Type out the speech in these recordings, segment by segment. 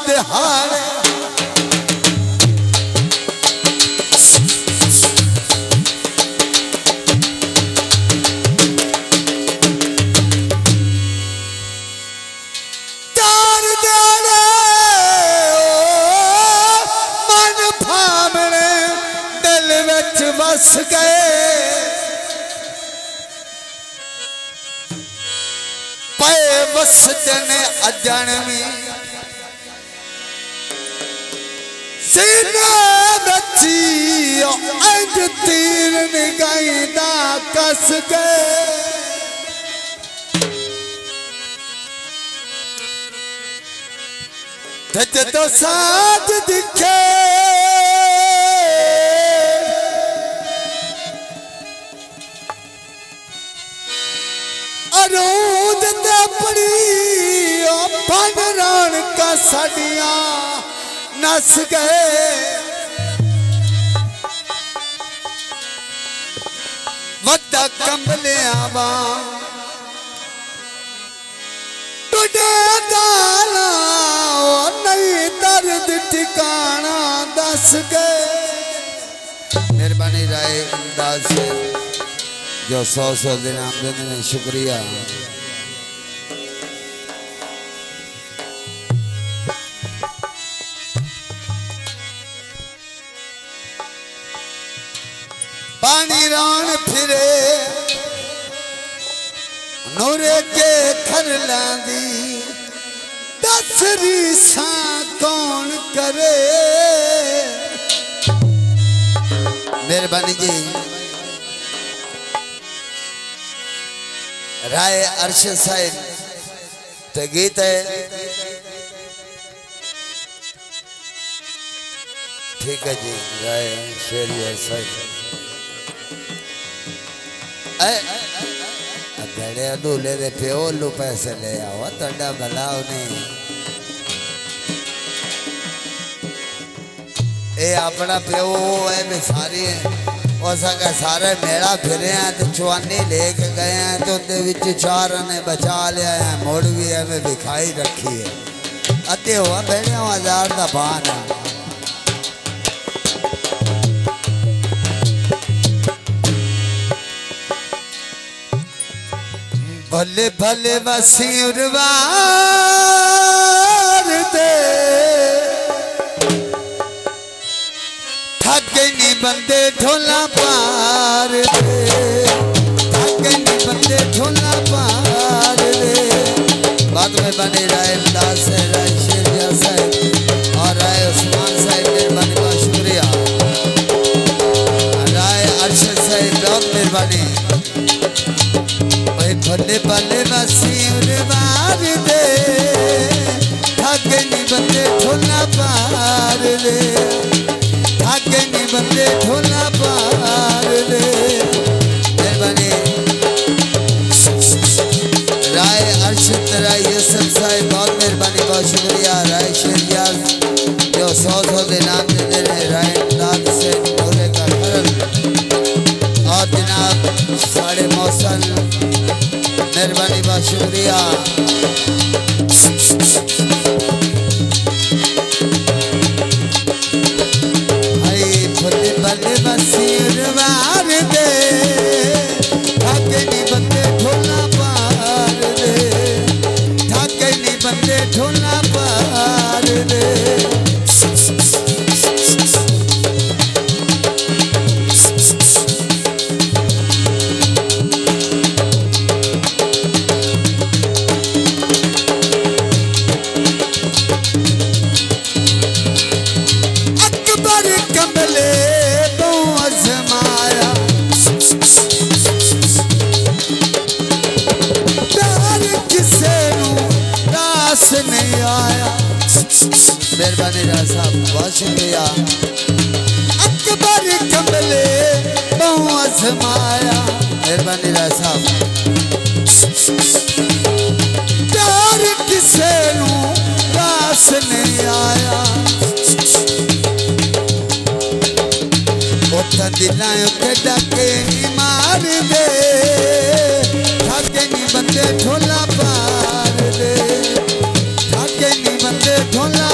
दिहाड़े बस गए पे वसदने अजनवी सीना रची अज तीर निगाइंदा कस गए जदों साथ दिखे अरूद ते पड़ी भगरान का साड़िया नस गए वड्डा कंबलिया वांग टुटे दाला नहीं दर्द ठिकाना दस गए। मेहरबानी राय अंदाज से जो 100 दिन आमदनी में शुक्रिया। पानी रान फिरे नूरे के खर लांदी दसरी सा कौन करे। मेहरबानी जी राय अरशद साहिब तो गीत है ठीक है जी राय शेरिया साहिब बड़े दूल्हे दे प्यो लू पैसे ले आओ तड़ा भलाओ नहीं ये अपना प्यो है बेसारी है सारे मेला फिरे हैं तो चौनी लेके गए हैं तो उनके चार ने बचा लिया है मोड़ भी है भिखाई रखी है अति हुआ भेड़े 1000 का बान है। भले भले वसीर वार दे थकनी बंदे ढोला पार दे थकनी बंदे ढोला पार दे। बाद में बने राय अंदाज से राय शेरिया साहब और राय उस्मान साहब मेहरबानी बहुत शुक्रिया। राय अरशद साहब बहुत मेहरबानी। भले भले वसीर वार दे थकनी बंदे ढोला पार दे थकनी बंदे ढोला पार दे। मेहरबानी राय अरशद राय यूसुफ साहब बहुत मेहरबानी बहुत शुक्रिया। राय शेरिया जो 100 दिन नाम दे रहे राय अंदाज से पूरे का खरल और जनाब साढ़े मौसम मेहरबानी बहुत शुक्रिया। भले भले वसीर वार दे थकनी बंदे ढोला पार दे थकनी बंदे ढोला पार दे। नहीं आया मेहरबानी राय साहब बहुत शुक्रिया। अकबर कमले बहु आजमाया मेहरबानी राय साहब। प्यार किसे नू रास नहीं आया उतना दिलायों के डके मार दे थके नहीं बंदे ढोला पार दे थके नहीं बंदे ढोला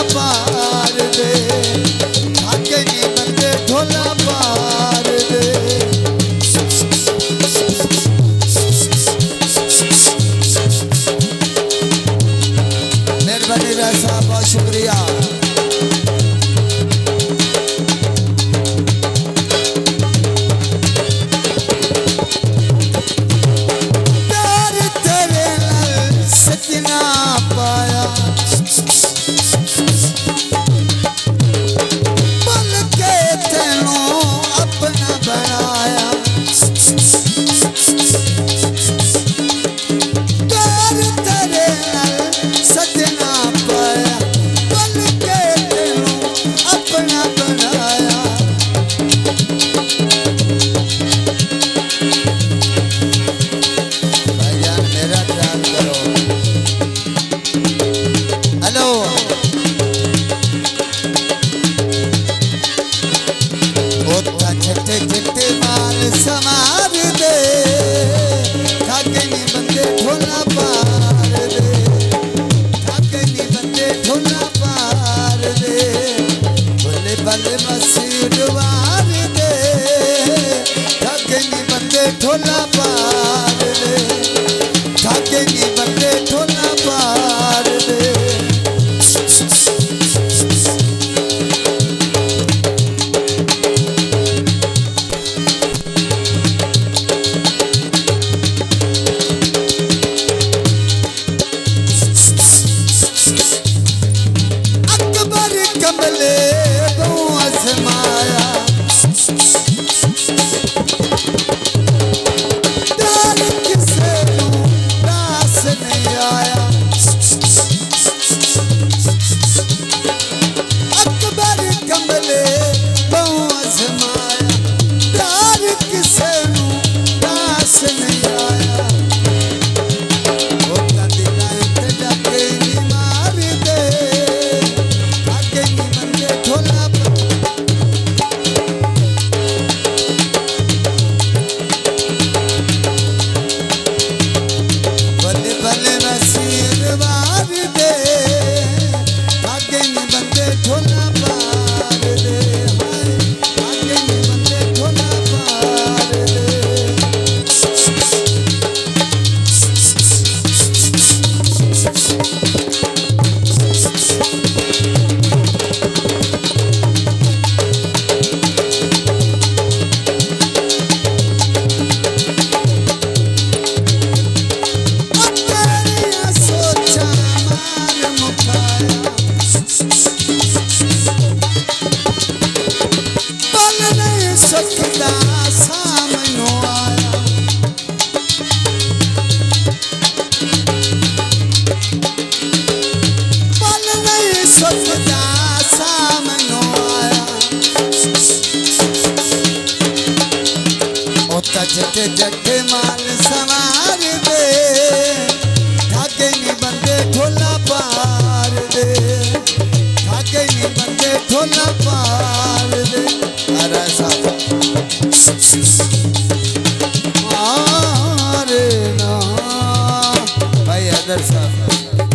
जट जट माल सवार दे धागे नी बंदे ढोला पार दे धागे नी बंदे ढोला पार दे अरे साहब अरे ना भाई अदर साहब